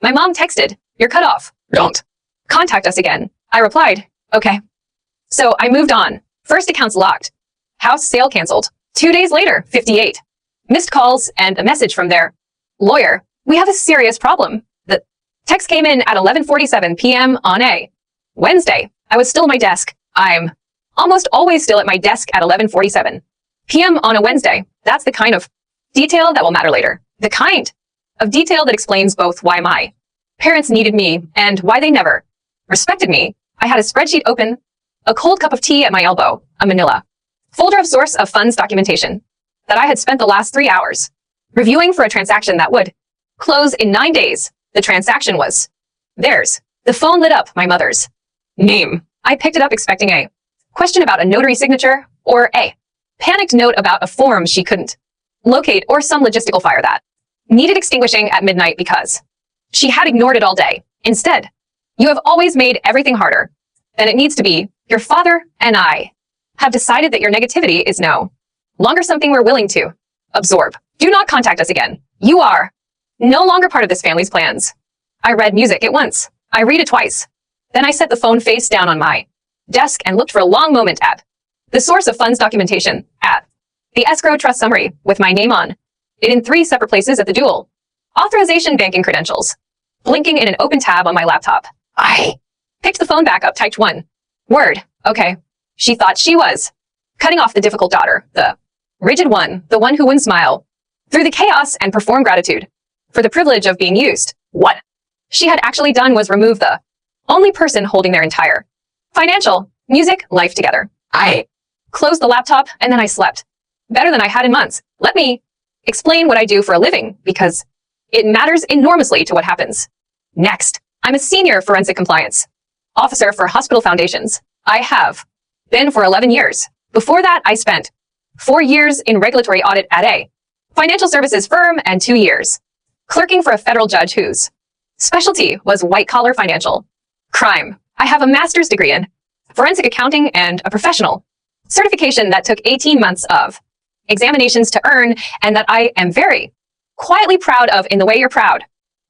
My mom texted, "You're cut off. Don't contact us again." I replied, "Okay." So I moved on. First account's locked. House sale canceled. 2 days later, 58. Missed calls and a message from their lawyer. "We have a serious problem." The text came in at 11:47 p.m. on a Wednesday. I was still at my desk. I'm almost always still at my desk at 11:47 p.m. on a Wednesday. That's the kind of detail that will matter later. The kind of detail that explains both why my parents needed me and why they never respected me. I had a spreadsheet open, a cold cup of tea at my elbow, a manila folder of source of funds documentation that I had spent the last 3 hours reviewing for a transaction that would close in 9 days. The transaction was theirs. The phone lit up, my mother's name. I picked it up expecting a question about a notary signature or a panicked note about a form she couldn't locate or some logistical fire that needed extinguishing at midnight because she had ignored it all day. Instead, "You have always made everything harder than it needs to be. Your father and I have decided that your negativity is no longer something we're willing to absorb. Do not contact us again. You are no longer part of this family's plans." I read music it once. I read it twice. Then I set the phone face down on my desk and looked for a long moment at the source of funds documentation, at the escrow trust summary with my name on it in 3 separate places at the dual authorization banking credentials, blinking in an open tab on my laptop. I picked the phone back up, typed one word. "Okay." She thought she was cutting off the difficult daughter, the rigid one, the one who wouldn't smile through the chaos and perform gratitude for the privilege of being used. What she had actually done was remove the only person holding their entire financial, music, life together. I closed the laptop and then I slept better than I had in months. Let me explain what I do for a living because it matters enormously to what happens next. I'm a senior forensic compliance officer for Hospital Foundations. I have been for 11 years. Before that, I spent 4 years in regulatory audit at a financial services firm and 2 years clerking for a federal judge whose specialty was white-collar financial crime. I have a master's degree in forensic accounting and a professional certification that took 18 months of examinations to earn and that I am very quietly proud of in the way you're proud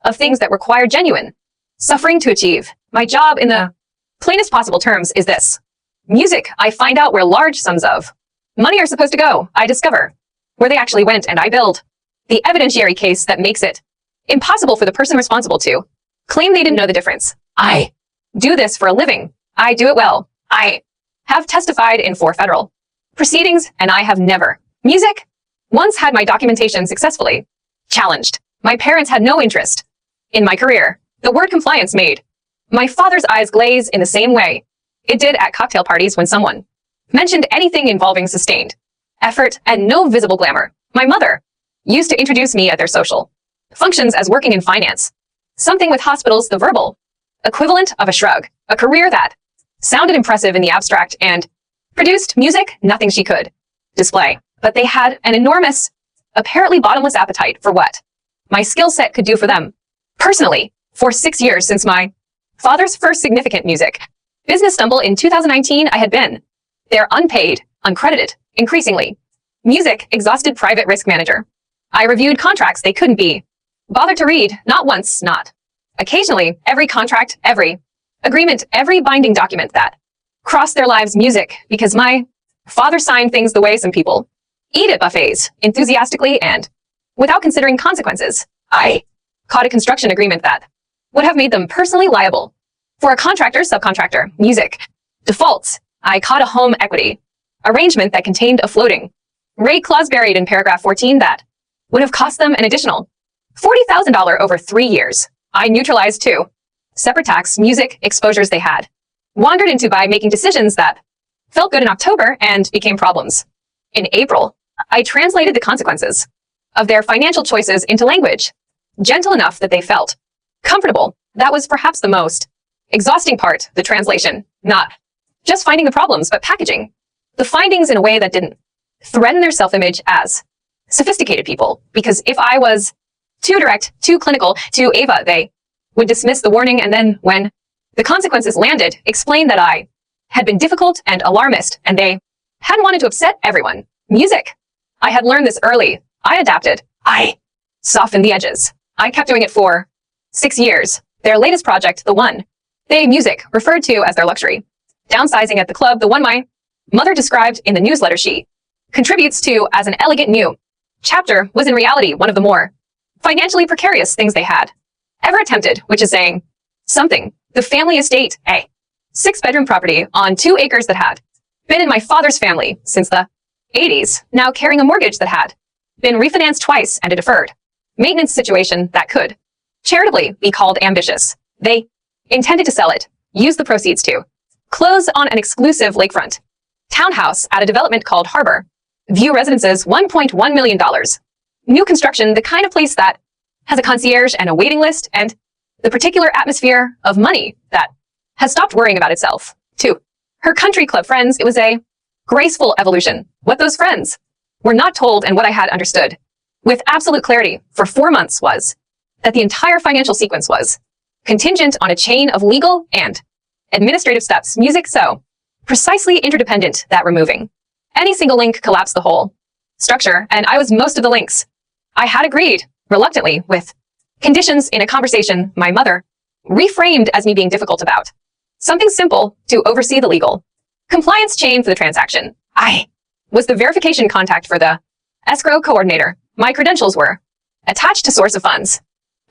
of things that require genuine suffering to achieve. My job in the plainest possible terms is this. Music, I find out where large sums of money are supposed to go. I discover where they actually went and I build the evidentiary case that makes it impossible for the person responsible to claim they didn't know the difference. I do this for a living. I do it well. I have testified in 4 federal proceedings and I have never. Music once had my documentation successfully challenged. My parents had no interest in my career. The word compliance made my father's eyes glaze in the same way it did at cocktail parties when someone mentioned anything involving sustained effort and no visible glamour. My mother used to introduce me at their social functions as working in finance, something with hospitals, the verbal equivalent of a shrug, a career that sounded impressive in the abstract and produced music, nothing she could display. But they had an enormous, apparently bottomless appetite for what my skill set could do for them. Personally, for 6 years since my father's first significant music business stumble in 2019, I had been their unpaid, uncredited, increasingly music exhausted private risk manager. I reviewed contracts they couldn't be bothered to read, not once, not occasionally, every contract, every agreement, every binding document that crossed their lives music, because my father signed things the way some people eat at buffets, enthusiastically and without considering consequences. I caught a construction agreement that would have made them personally liable for a contractor-subcontractor music defaults. I caught a home equity arrangement that contained a floating rate clause buried in paragraph 14 that would have cost them an additional $40,000 over 3 years. I neutralized 2 separate tax music exposures they had wandered into by making decisions that felt good in October and became problems in April. I translated the consequences of their financial choices into language gentle enough that they felt comfortable. That was perhaps the most exhausting part, the translation, not just finding the problems, but packaging the findings in a way that didn't threaten their self-image as sophisticated people. Because if I was too direct, too clinical, too Ava, they would dismiss the warning and then, when the consequences landed, explain that I had been difficult and alarmist and they hadn't wanted to upset everyone. Music. I had learned this early. I adapted. I softened the edges. I kept doing it for 6 years. Their latest project, the one they music referred to as their luxury. Downsizing at the club, the one my mother described in the newsletter she contributes to as an elegant new chapter, was in reality one of the more financially precarious things they had ever attempted, which is saying something. The family estate, a 6-bedroom property on 2 acres that had been in my father's family since the 80s, now carrying a mortgage that had been refinanced twice and a deferred maintenance situation that could charitably be called ambitious. They intended to sell it, use the proceeds to close on an exclusive lakefront townhouse at a development called Harbor View Residences, $1.1 million. New construction, the kind of place that has a concierge and a waiting list, and the particular atmosphere of money that has stopped worrying about itself. To her country club friends, it was a graceful evolution. What those friends were not told, and what I had understood with absolute clarity for 4 months, was that the entire financial sequence was contingent on a chain of legal and administrative steps, music so precisely interdependent that removing any single link collapsed the whole structure, and I was most of the links. I had agreed, reluctantly, with conditions in a conversation my mother reframed as me being difficult about something simple to oversee the legal compliance chain for the transaction. I was the verification contact for the escrow coordinator. My credentials were attached to source of funds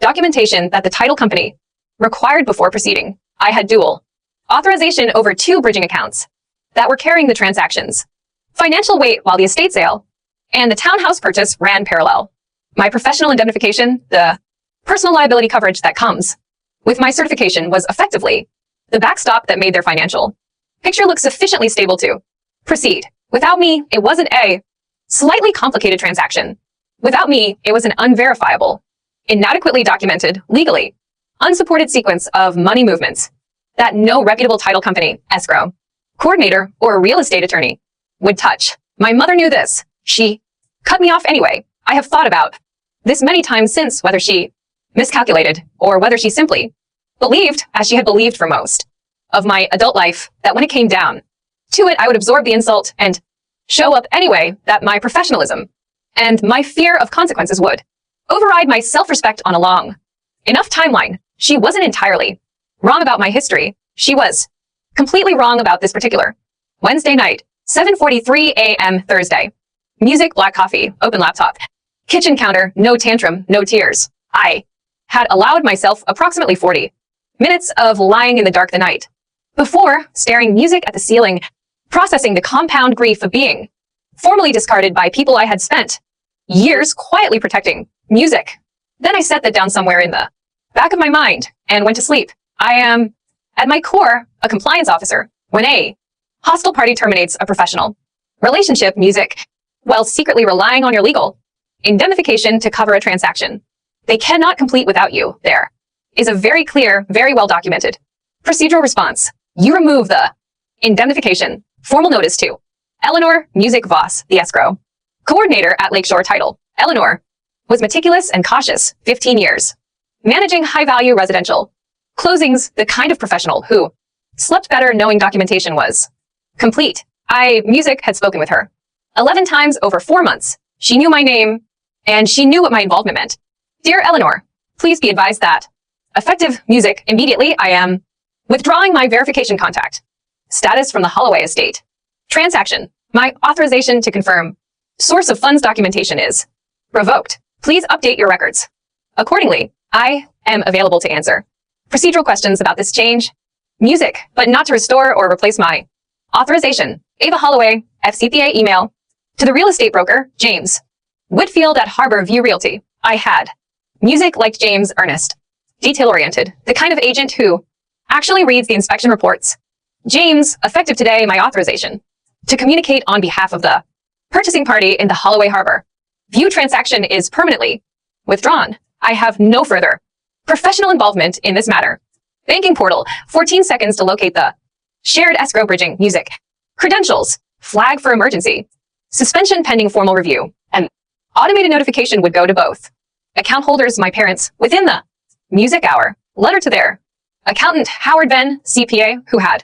documentation that the title company required before proceeding. I had dual authorization over 2 bridging accounts that were carrying the transactions financial weight, while the estate sale and the townhouse purchase ran parallel. My professional indemnification, the personal liability coverage that comes with my certification, was effectively the backstop that made their financial picture look sufficiently stable to proceed. Without me, it wasn't a slightly complicated transaction. Without me, it was an unverifiable, inadequately documented, legally unsupported sequence of money movements that no reputable title company, escrow coordinator, or real estate attorney would touch. My mother knew this. She cut me off anyway. I have thought about this many times since, whether she miscalculated or whether she simply believed, as she had believed for most of my adult life, that when it came down to it, I would absorb the insult and show up anyway, that my professionalism and my fear of consequences would override my self-respect on a long enough timeline. She wasn't entirely wrong about my history. She was completely wrong about this particular Wednesday night, 7:43 a.m. Thursday. Music, black coffee, open laptop, kitchen counter, no tantrum, no tears. I had allowed myself approximately 40 minutes of lying in the dark the night before, staring music at the ceiling, processing the compound grief of being formally discarded by people I had spent years quietly protecting. Music. Then I set that down somewhere in the back of my mind and went to sleep. I am, at my core, a compliance officer. When a hostile party terminates a professional relationship, music, while secretly relying on your legal indemnification to cover a transaction they cannot complete without you, there is a very clear, very well documented procedural response. You remove the indemnification, formal notice to Eleanor Music Voss, the escrow coordinator at Lakeshore Title. Eleanor was meticulous and cautious, 15 years, managing high-value residential closings, the kind of professional who slept better knowing documentation was complete. Music had spoken with her 11 times over 4 months. She knew my name, and she knew what my involvement meant. Dear Eleanor, please be advised that effective music immediately I am withdrawing my verification contact status from the Holloway estate transaction. My authorization to confirm source of funds documentation is revoked. Please update your records. Accordingly, I am available to answer procedural questions about this change. Music, but not to restore or replace my authorization. Ava Holloway, FCPA email to the real estate broker, James Whitfield at Harbor View Realty. I had music like James Ernest, detail-oriented, the kind of agent who actually reads the inspection reports. James, effective today, my authorization to communicate on behalf of the purchasing party in the Holloway Harbor View transaction is permanently withdrawn. I have no further professional involvement in this matter. Banking portal, 14 seconds to locate the shared escrow bridging music. Credentials, flag for emergency. Suspension pending formal review. An automated notification would go to both account holders, my parents, within the music hour. Letter to their accountant, Howard Venn, CPA, who had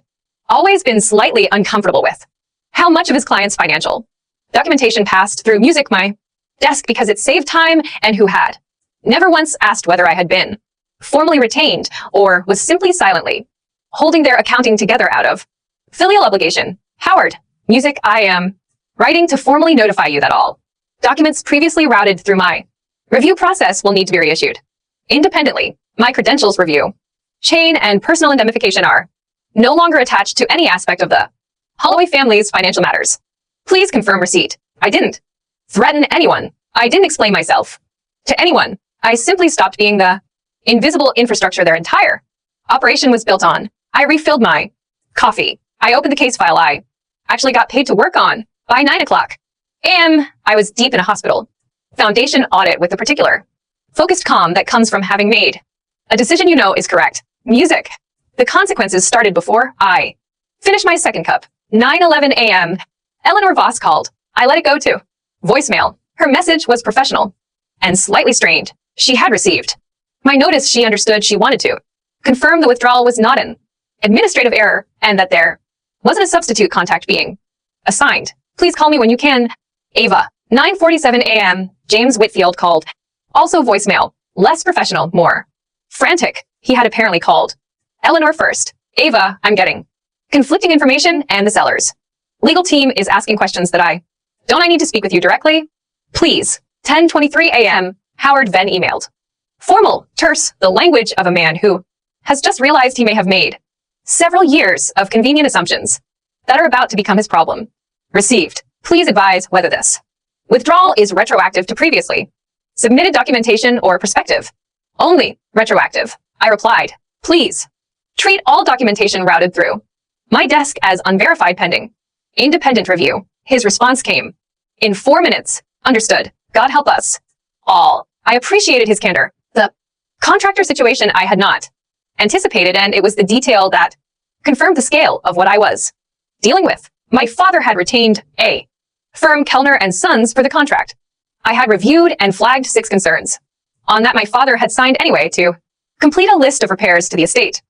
always been slightly uncomfortable with how much of his client's financial documentation passed through music my desk because it saved time, and who had never once asked whether I had been formally retained, or was simply silently holding their accounting together out of filial obligation. Howard, Music, I am writing to formally notify you that all documents previously routed through my review process will need to be reissued. Independently, my credentials review, chain, and personal indemnification are no longer attached to any aspect of the Holloway family's financial matters. Please confirm receipt. I didn't threaten anyone. I didn't explain myself to anyone. I simply stopped being the invisible infrastructure their entire operation was built on. I refilled my coffee. I opened the case file I actually got paid to work on by 9 o'clock a.m. I was deep in a hospital foundation audit with the particular focused calm that comes from having made a decision you know is correct. Music. The consequences started before I finished my second cup. 9:11 a.m. Eleanor Voss called. I let it go to voicemail. Her message was professional and slightly strained. She had received my notice. She understood she wanted to confirm the withdrawal was not an administrative error and that there wasn't a substitute contact being assigned. Please call me when you can. Ava. 9:47 a.m. James Whitfield called. Also voicemail. Less professional, more frantic. He had apparently called Eleanor first. Ava, I'm getting conflicting information and the seller's legal team is asking questions that don't I need to speak with you directly? Please. 10:23 a.m. Howard Venn emailed. Formal, terse, the language of a man who has just realized he may have made several years of convenient assumptions that are about to become his problem. Received. Please advise whether this withdrawal is retroactive to previously submitted documentation or prospective. Only retroactive. I replied, please treat all documentation routed through my desk as unverified pending independent review. His response came in 4 minutes. Understood. God help us all. I appreciated his candor. The contractor situation I had not anticipated, and it was the detail that confirmed the scale of what I was dealing with. My father had retained a firm, Kellner and Sons, for the contract. I had reviewed and flagged 6 concerns on that my father had signed anyway to complete a list of repairs to the estate.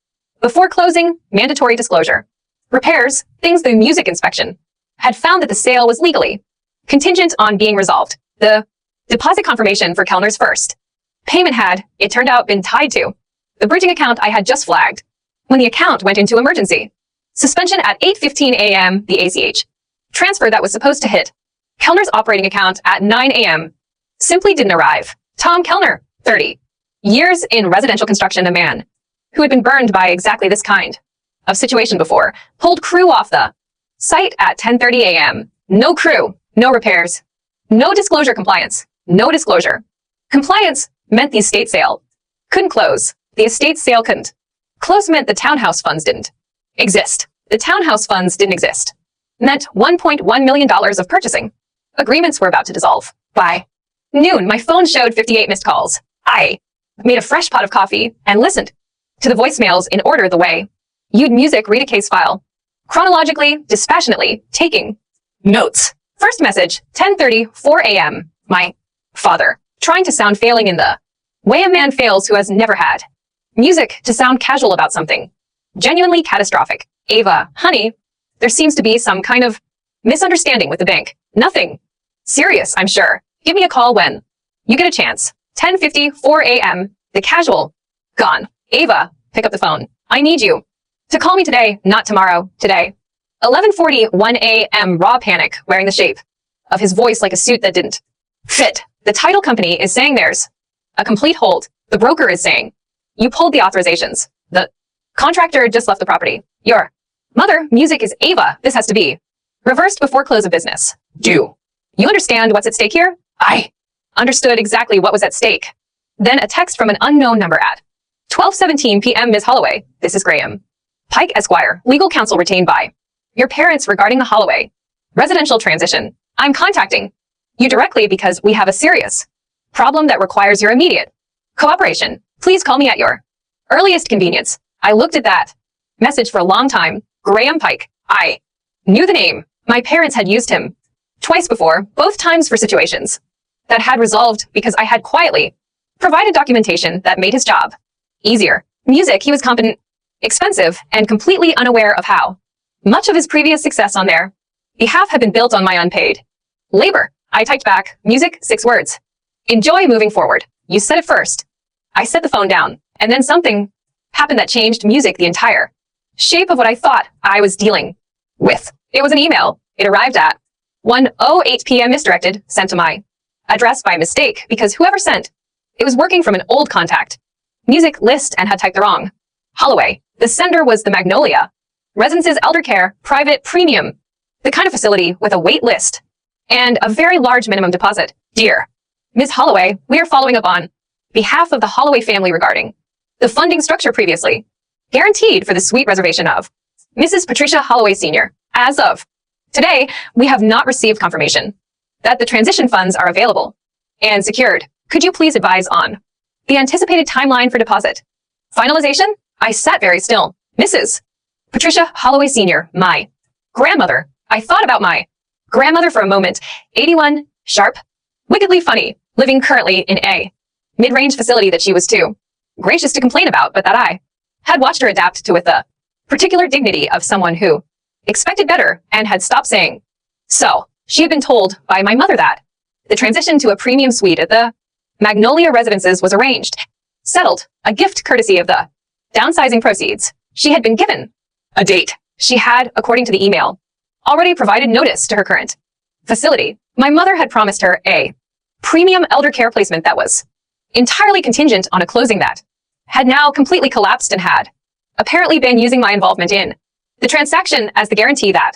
Before closing, mandatory disclosure. Repairs, things the music inspection had found that the sale was legally contingent on being resolved. The deposit confirmation for Kellner's first payment had, it turned out, been tied to the bridging account I had just flagged when the account went into emergency suspension at 8:15 a.m. The ACH transfer that was supposed to hit Kellner's operating account at 9 a.m. simply didn't arrive. Tom Kellner, 30 years in residential construction, a man who had been burned by exactly this kind of situation before, pulled crew off the site at 10:30 a.m. No crew, no repairs, no disclosure compliance, no disclosure. Compliance meant the estate sale couldn't close. The estate sale couldn't close meant the townhouse funds didn't exist. The townhouse funds didn't exist. Meant $1.1 million of purchasing agreements were about to dissolve. By noon, my phone showed 58 missed calls. I made a fresh pot of coffee and listened to the voicemails in order the way you'd music read a case file. Chronologically, dispassionately, taking notes. First message, 10:34 a.m. My father, trying to sound failing in the way a man fails who has never had music to sound casual about something genuinely catastrophic. Ava, honey, there seems to be some kind of misunderstanding with the bank. Nothing serious, I'm sure. Give me a call when you get a chance. 10:54 a.m. The casual, gone. Ava, pick up the phone. I need you to call me today, not tomorrow, today. 11:41 a.m. Raw panic, wearing the shape of his voice like a suit that didn't fit. The title company is saying there's a complete hold. The broker is saying you pulled the authorizations. The contractor just left the property. Your mother, music is Ava. This has to be reversed before close of business. Do you understand what's at stake here? I understood exactly what was at stake. Then a text from an unknown number at 12:17 p.m. Ms. Holloway, this is Graham Pike, Esquire, legal counsel retained by your parents regarding the Holloway residential transition. I'm contacting you directly because we have a serious problem that requires your immediate cooperation. Please call me at your earliest convenience. I looked at that message for a long time. Graham Pike. I knew the name. My parents had used him twice before, both times for situations that had resolved because I had quietly provided documentation that made his job easier. Music, he was competent, expensive, and completely unaware of how much of his previous success on their behalf had been built on my unpaid labor. I typed back, music, 6 words. Enjoy moving forward. You said it first. I set the phone down And then something happened that changed music the entire shape of what I thought I was dealing with. It was an email. It arrived at 1:08 p.m. misdirected, sent to my address by mistake because whoever sent it was working from an old contact music list and had typed the wrong Holloway. The sender was the Magnolia Residences Elder Care Private Premium, the kind of facility with a wait list and a very large minimum deposit. Dear Ms. Holloway, we are following up on behalf of the Holloway family regarding the funding structure previously guaranteed for the suite reservation of Mrs. Patricia Holloway Sr. As of today, we have not received confirmation that the transition funds are available and secured. Could you please advise on the anticipated timeline for deposit finalization? I sat very still. Mrs. Patricia Holloway Sr., my grandmother. I thought about my grandmother for a moment. 81, sharp, wickedly funny, living currently in a mid-range facility that she was too gracious to complain about, but that I had watched her adapt to with the particular dignity of someone who expected better and had stopped saying so. She had been told by my mother that the transition to a premium suite at the Magnolia Residences was arranged, settled, a gift courtesy of the downsizing proceeds. She had been given a date. She had, according to the email, already provided notice to her current facility. My mother had promised her a premium elder care placement that was entirely contingent on a closing that had now completely collapsed and had apparently been using my involvement in the transaction as the guarantee that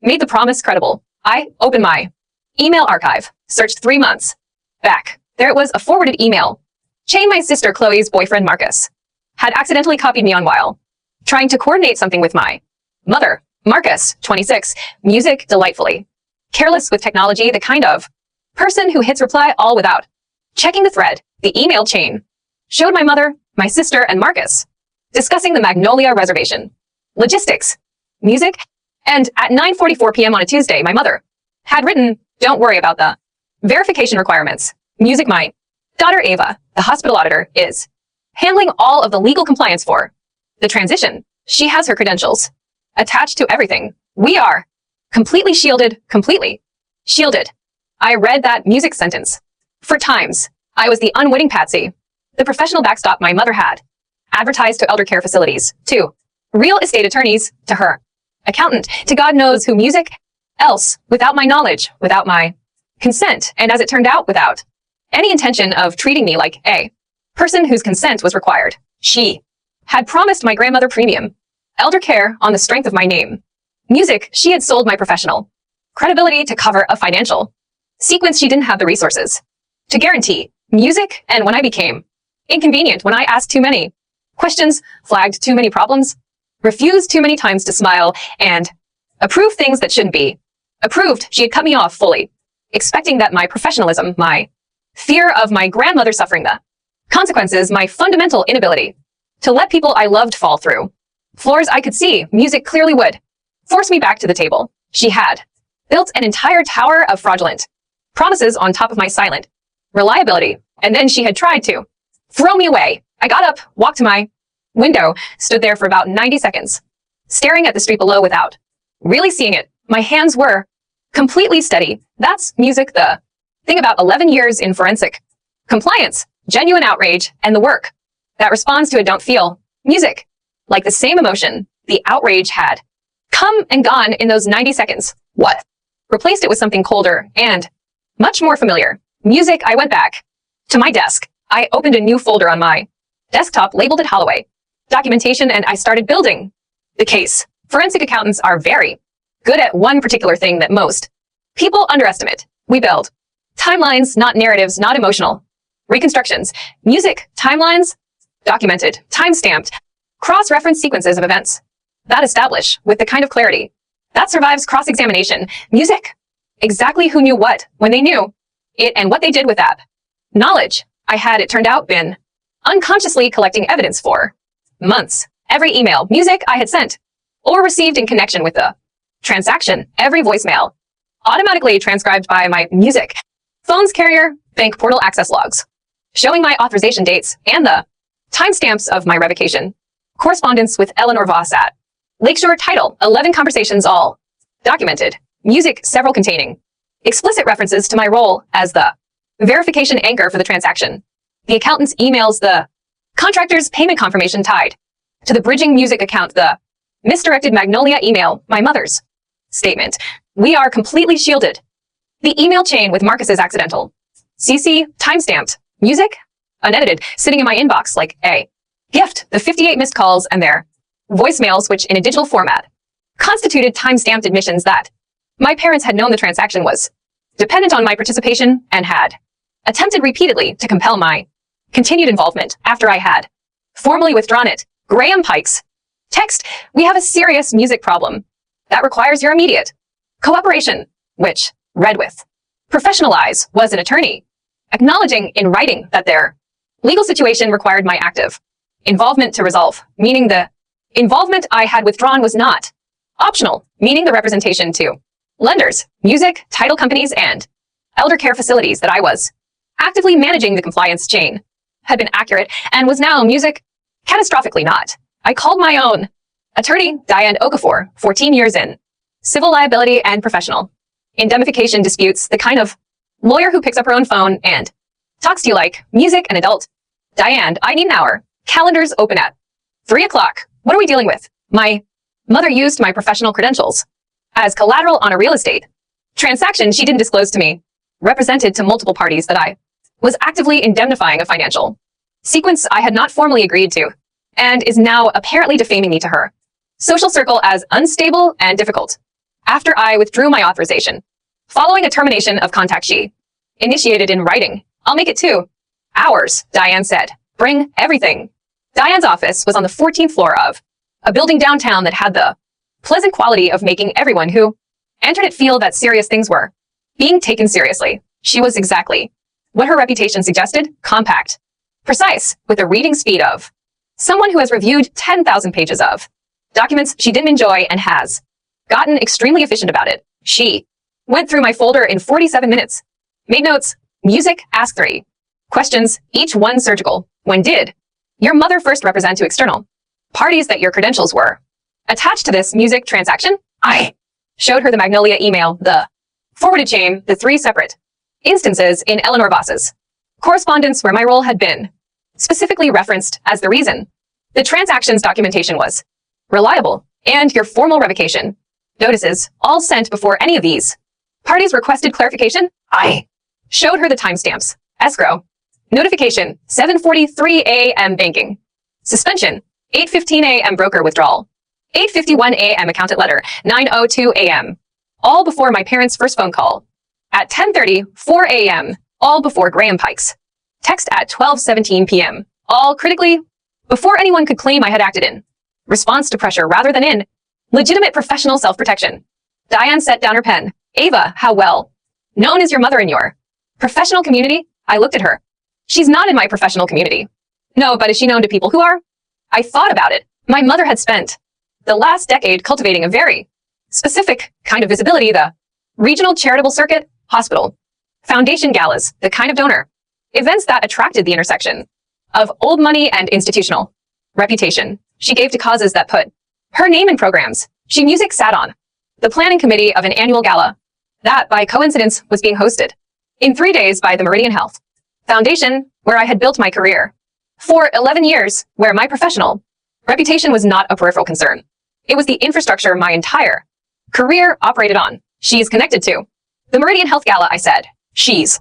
made the promise credible. I opened my email archive, searched 3 months back. There it was, a forwarded email chain my sister Chloe's boyfriend Marcus had accidentally copied me on while trying to coordinate something with my mother. Marcus, 26, music delightfully careless with technology, the kind of person who hits reply all without checking the thread. The email chain showed my mother, my sister, and Marcus discussing the Magnolia reservation, logistics, music, and at 9:44 p.m. on a Tuesday, my mother had written, "Don't worry about the verification requirements. Music, my daughter Ava, the hospital auditor, is handling all of the legal compliance for the transition. She has her credentials attached to everything. We are completely shielded, completely shielded." I read that music sentence 4 times. I was the unwitting patsy, the professional backstop my mother had advertised to elder care facilities, to real estate attorneys, to her accountant, to God knows who music else, without my knowledge, without my consent, and as it turned out, without any intention of treating me like a person whose consent was required. She had promised my grandmother premium elder care on the strength of my name. Music, she had sold my professional credibility to cover a financial sequence she didn't have the resources to guarantee. Music, and when I became inconvenient, when I asked too many questions, flagged too many problems, refused too many times to smile, and approved things that shouldn't be approved, she had cut me off fully, expecting that my professionalism, my fear of my grandmother suffering the consequences, my fundamental inability to let people I loved fall through floors I could see, music clearly would force me back to the table. She had built an entire tower of fraudulent promises on top of my silent reliability, and then she had tried to throw me away. I got up, walked to my window, stood there for about 90 seconds, staring at the street below without really seeing it. My hands were completely steady. That's music, the thing about 11 years in forensic compliance, genuine outrage, and the work that responds to it don't feel music. Like the same emotion, the outrage had come and gone in those 90 seconds. What? Replaced it with something colder and much more familiar. Music. I went back to my desk. I opened a new folder on my desktop, labeled it Holloway documentation, and I started building the case. Forensic accountants are very good at one particular thing that most people underestimate. We build timelines, not narratives, not emotional reconstructions. Music, timelines, documented, time-stamped, cross-reference sequences of events that establish with the kind of clarity that survives cross-examination. Music, exactly who knew what when they knew it and what they did with that knowledge. I had, it turned out, been unconsciously collecting evidence for months. Every email, music I had sent or received in connection with the transaction, every voicemail automatically transcribed by my music phone's carrier, bank portal access logs, showing my authorization dates and the timestamps of my revocation, correspondence with Eleanor Voss at Lakeshore, title, 11 conversations, all documented, music, several containing explicit references to my role as the verification anchor for the transaction. The accountant's emails, the Contractor's payment confirmation tied to the bridging music account, the misdirected Magnolia email, my mother's statement. We are completely shielded. The email chain with Marcus's accidental. CC timestamped. Music unedited, sitting in my inbox like a gift. The 58 missed calls and their voicemails, which in a digital format constituted time-stamped admissions that my parents had known the transaction was dependent on my participation and had attempted repeatedly to compel my continued involvement after I had formally withdrawn it. Graham Pikes. Text, we have a serious music problem that requires your immediate cooperation, which read with professional eyes was an attorney, acknowledging in writing that their legal situation required my active involvement to resolve, meaning the involvement I had withdrawn was not optional, meaning the representation to lenders, music, title companies, and elder care facilities that I was actively managing the compliance chain had been accurate and was now music catastrophically not. I called my own attorney, Diane Okafor, 14 years in civil liability and professional indemnification disputes, the kind of lawyer who picks up her own phone and talks to you like music and adult. Diane, I need an hour. Calendars open at 3 o'clock. What are we dealing with? My mother used my professional credentials as collateral on a real estate transaction she didn't disclose to me, represented to multiple parties that I was actively indemnifying a financial sequence I had not formally agreed to, and is now apparently defaming me to her social circle as unstable and difficult. After I withdrew my authorization, following a termination of contact she initiated in writing, I'll make it 2 hours, Diane said. Bring everything. Diane's office was on the 14th floor of a building downtown that had the pleasant quality of making everyone who entered it feel that serious things were being taken seriously. She was exactly what her reputation suggested, compact, precise, with a reading speed of someone who has reviewed 10,000 pages of documents she didn't enjoy and has gotten extremely efficient about it. She went through my folder in 47 minutes, made notes, music, ask 3 questions, each one surgical. When did your mother first represent to external parties that your credentials were attached to this music transaction? I showed her the Magnolia email, the forwarded chain, the 3 separate instances in Eleanor Voss's correspondence where my role had been specifically referenced as the reason the transaction's documentation was reliable, and your formal revocation notices all sent before any of these parties requested clarification. I showed her the timestamps. Escrow notification 7:43 a.m. banking suspension 8:15 a.m. broker withdrawal 8:51 a.m. accountant letter 9:02 a.m. all before my parents' first phone call at 10:34 a.m. all before Graham Pikes text at 12:17 p.m. all critically before anyone could claim I had acted in response to pressure rather than in legitimate professional self-protection. Diane set down her pen. Ava, how well known is your mother in your professional community? I looked at her. She's not in my professional community. No, but is she known to people who are? I thought about it. My mother had spent the last decade cultivating a very specific kind of visibility, the regional charitable circuit, hospital, foundation galas, the kind of donor events that attracted the intersection of old money and institutional reputation she gave to causes that put her name in programs she music sat on the planning committee of an annual gala that by coincidence was being hosted in 3 days by the Meridian Health Foundation, where I had built my career for 11 years, where my professional reputation was not a peripheral concern. It was the infrastructure my entire career operated on. She's connected to the Meridian Health Gala, I said. She's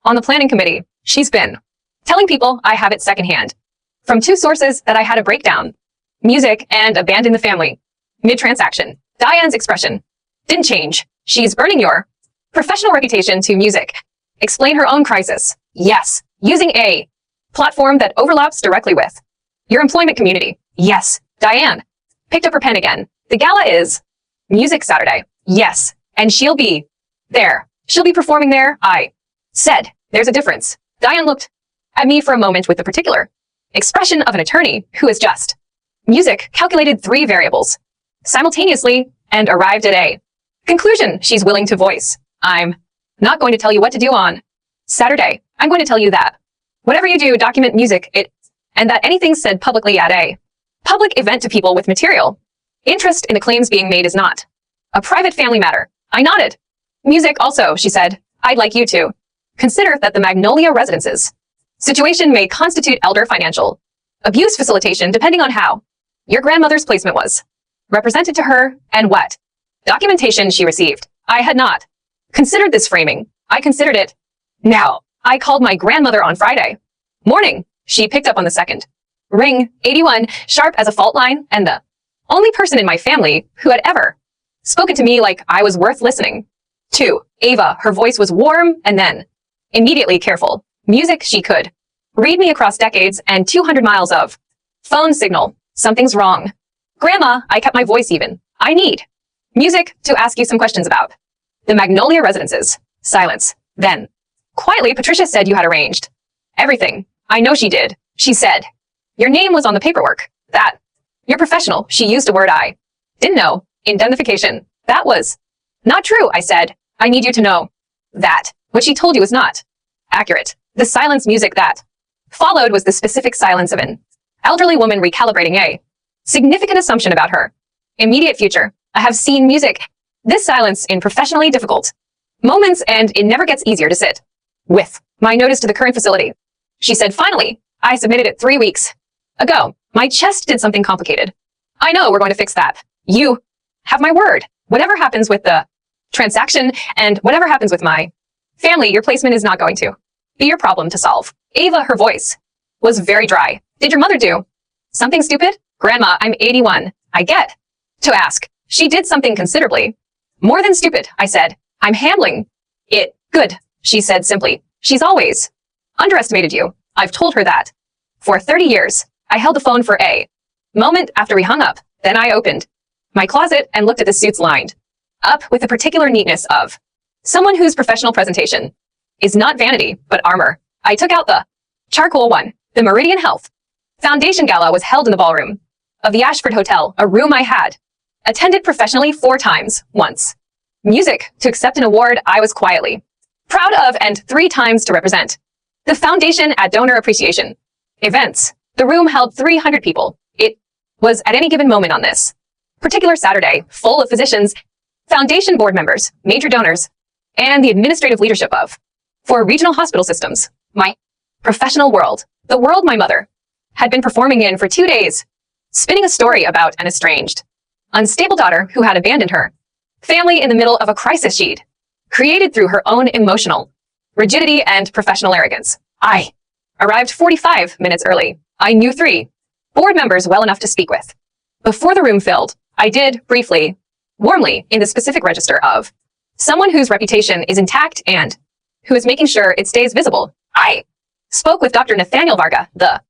on the planning committee. She's been telling people I have it secondhand from 2 sources that I had a breakdown, music and abandoned the family mid-transaction. Diane's expression didn't change. She's burning your professional reputation to music. Explain her own crisis. Yes. Using a platform that overlaps directly with your employment community. Yes. Diane picked up her pen again. The gala is Music Saturday. Yes. And she'll be there. She'll be performing there. I said, there's a difference. Diane looked at me for a moment with the particular expression of an attorney who has just music calculated 3 variables simultaneously and arrived at a conclusion she's willing to voice. I'm not going to tell you what to do on Saturday. I'm going to tell you that whatever you do, document music, and that anything said publicly at a public event to people with material interest in the claims being made is not a private family matter. I nodded. Music also, she said. I'd like you to consider that the Magnolia Residences situation may constitute elder financial abuse facilitation depending on how your grandmother's placement was represented to her and what documentation she received. I had not considered this framing. I considered it now. I called my grandmother on Friday morning. She picked up on the second ring, 81, sharp as a fault line, and the only person in my family who had ever spoken to me like I was worth listening to. Ava, her voice was warm and then immediately careful. Music she could read me across decades and 200 miles of phone signal. Something's wrong. Grandma, I kept my voice even. I need music to ask you some questions about the Magnolia residences. Silence. Then, quietly, Patricia said you had arranged everything. I know she did. She said your name was on the paperwork. That you're professional. She used a word I didn't know. Indemnification. That was not true, I said. I need you to know that what she told you was not accurate. The silence music that followed was the specific silence of an elderly woman recalibrating a significant assumption about her immediate future. I have seen music, this silence, in professionally difficult moments, and it never gets easier to sit with. My notice to the current facility. She said, finally, I submitted it 3 weeks ago. My chest did something complicated. I know we're going to fix that. You have my word. Whatever happens with the transaction and whatever happens with my family, your placement is not going to be your problem to solve. Ava, her voice was very dry. Did your mother do something stupid? Grandma, I'm 81. I get to ask. She did something considerably more than stupid, I said. I'm handling it good, she said simply. She's always underestimated you. I've told her that. For 30 years, I held the phone for a moment after we hung up. Then I opened my closet and looked at the suits lined up with the particular neatness of someone whose professional presentation is not vanity, but armor. I took out the charcoal one. The Meridian Health Foundation Gala was held in the ballroom of the Ashford Hotel, a room I had attended professionally 4 times once. Music to accept an award I was quietly proud of, and 3 times to represent the foundation at donor appreciation events. The room held 300 people. It was at any given moment on this particular Saturday full of physicians, foundation board members, major donors, and the administrative leadership of 4 regional hospital systems. My professional world, the world my mother had been performing in for 2 days, spinning a story about an estranged, unstable daughter who had abandoned her family in the middle of a crisis she'd created through her own emotional rigidity and professional arrogance. I arrived 45 minutes early. I knew 3 board members well enough to speak with. Before the room filled, I did briefly, warmly, in the specific register of someone whose reputation is intact and who is making sure it stays visible. I spoke with Dr. Nathaniel Varga, the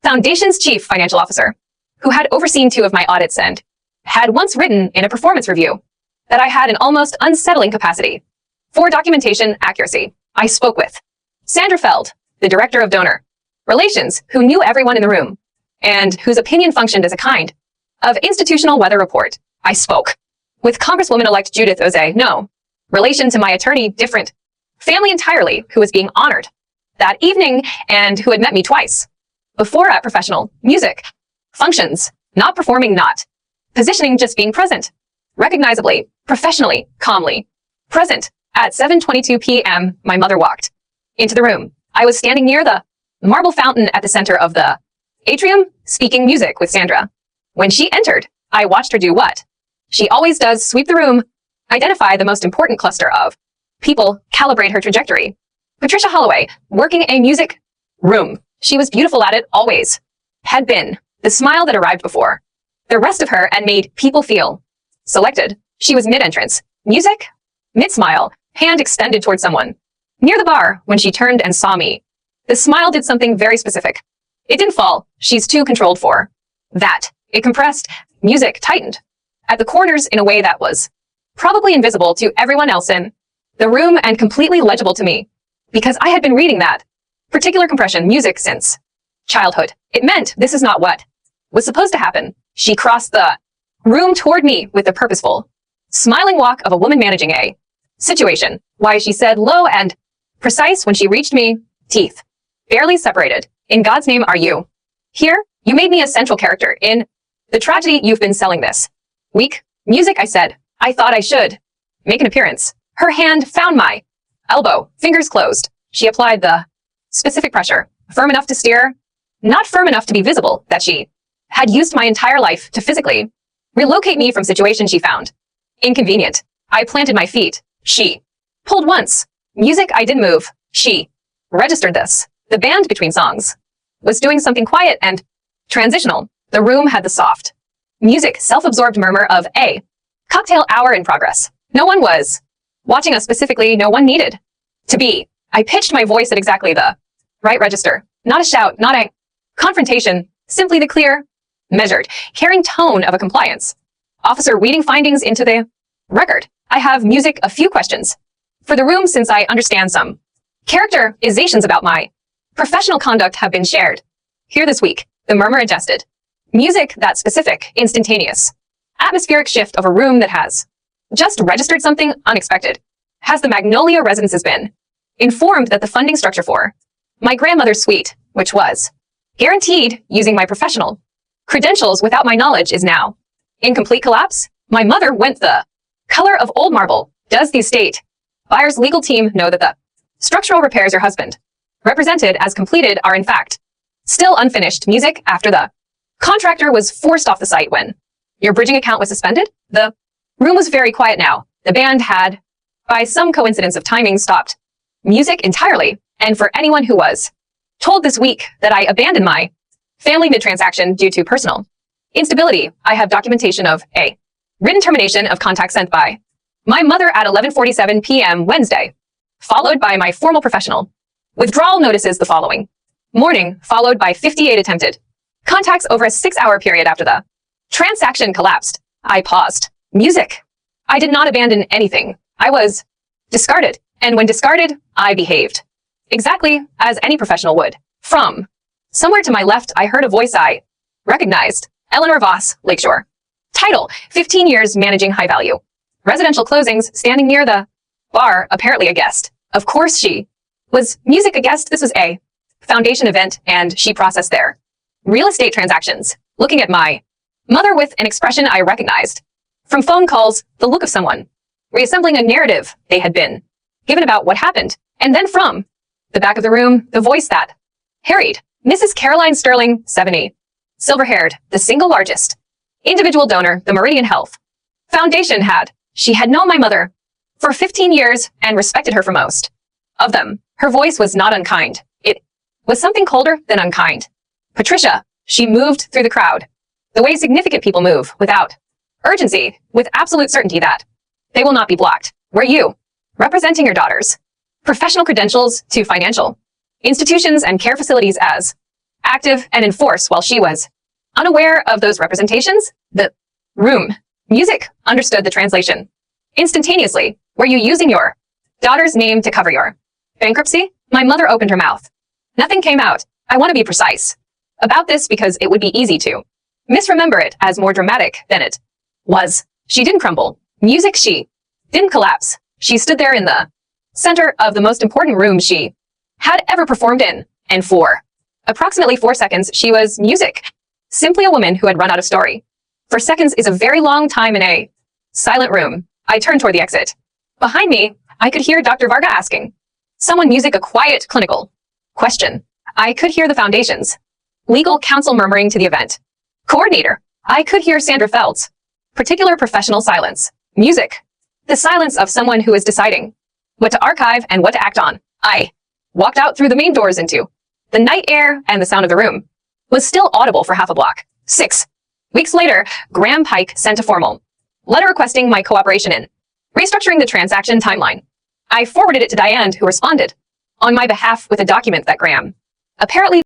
foundation's chief financial officer, who had overseen 2 of my audits and had once written in a performance review that I had an almost unsettling capacity for documentation accuracy. I spoke with Sandra Feld, the director of donor relations, who knew everyone in the room and whose opinion functioned as a kind of institutional weather report. I spoke with Congresswoman-elect Judith Ozay, no relation to my attorney, different family entirely, who was being honored that evening and who had met me twice before at professional music functions, not performing, not positioning, just being present, recognizably, professionally, calmly present. At 7:22 p.m., my mother walked into the room. I was standing near the marble fountain at the center of the atrium, speaking music with Sandra. When she entered, I watched her do what she always does: sweep the room, identify the most important cluster of people, calibrate her trajectory. Patricia Holloway, working a music room. She was beautiful at it, always had been. The smile that arrived before the rest of her and made people feel selected. She was mid-entrance, music, mid-smile, hand extended toward someone near the bar. When she turned and saw me, the smile did something very specific. It didn't fall. She's too controlled for that. It compressed. Music tightened at the corners in a way that was probably invisible to everyone else in the room and completely legible to me, because I had been reading that particular compression music since childhood. It meant this is not what was supposed to happen. She crossed the room toward me with the purposeful, smiling walk of a woman managing a situation. Why, she said, low and precise when she reached me, teeth barely separated. In God's name are you here? You made me a central character in the tragedy you've been selling this week. Music, I said. I thought I should make an appearance. Her hand found my elbow, fingers closed. She applied the specific pressure, firm enough to steer not firm enough to be visible, that she had used my entire life to physically relocate me from situations she found inconvenient. I planted my feet. She pulled once. Music I didn't move. She registered this. The band between songs was doing something quiet and transitional. The room had the soft music, self-absorbed murmur of a cocktail hour in progress. No one was watching us specifically. No one needed to be. I pitched my voice at exactly the right register. Not a shout, not a confrontation, simply the clear, measured, caring tone of a compliance officer reading findings into the record. I have music, a few questions for the room since I understand some characterizations about my professional conduct have been shared here this week. The murmur adjusted. Music, that specific, instantaneous, atmospheric shift of a room that has just registered something unexpected. Has the Magnolia Residences been informed that the funding structure for my grandmother's suite, which was guaranteed using my professional credentials without my knowledge, is now in complete collapse? My mother went the color of old marble. Does the estate buyer's legal team know that the structural repairs your husband represented as completed are in fact still unfinished? Music, after the contractor was forced off the site when your bridging account was suspended? The room was very quiet now. The band had, by some coincidence of timing, stopped music entirely. And for anyone who was told this week that I abandoned my family mid-transaction due to personal instability, I have documentation of a written termination of contact sent by my mother at 11:47 p.m. Wednesday, followed by my formal professional withdrawal notices the following morning, followed by 58 attempted contacts over a 6-hour period after the transaction collapsed. I paused. Music. I did not abandon anything. I was discarded. And when discarded, I behaved exactly as any professional would. From somewhere to my left, I heard a voice I recognized. Eleanor Voss, Lakeshore. Title, 15 years managing high-value residential closings, standing near the bar, apparently a guest. Of course she was. Music, a guest. This was a foundation event, and she processed their real estate transactions, looking at my mother with an expression I recognized from phone calls, the look of someone reassembling a narrative they had been given about what happened. And then from the back of the room, the voice that harried Mrs. Caroline Sterling, 70, silver-haired, the single largest individual donor the Meridian Health Foundation had. She had known my mother for 15 years and respected her for most of them. Her voice was not unkind. It was something colder than unkind. Patricia, she moved through the crowd the way significant people move, without urgency, with absolute certainty that they will not be blocked. Were you representing your daughter's professional credentials to financial institutions and care facilities as active and in force while she was unaware of those representations? The room. Music understood the translation instantaneously. Were you using your daughter's name to cover your bankruptcy? My mother opened her mouth. Nothing came out. I want to be precise about this because it would be easy to misremember it as more dramatic than it was. She didn't crumble. Music, she didn't collapse. She stood there in the center of the most important room she had ever performed in, and for approximately 4 seconds, she was music. Simply a woman who had run out of story. 4 seconds is a very long time in a silent room. I turned toward the exit. Behind me, I could hear Dr. Varga asking someone music a quiet, clinical question. I could hear the foundation's legal counsel murmuring to the event coordinator. I could hear Sandra Feld's particular professional silence. Music. The silence of someone who is deciding what to archive and what to act on. I walked out through the main doors into the night air, and the sound of the room was still audible for half a block. 6 weeks later, Graham Pike sent a formal letter requesting my cooperation in restructuring the transaction timeline. I forwarded it to Diane, who responded on my behalf with a document that Graham apparently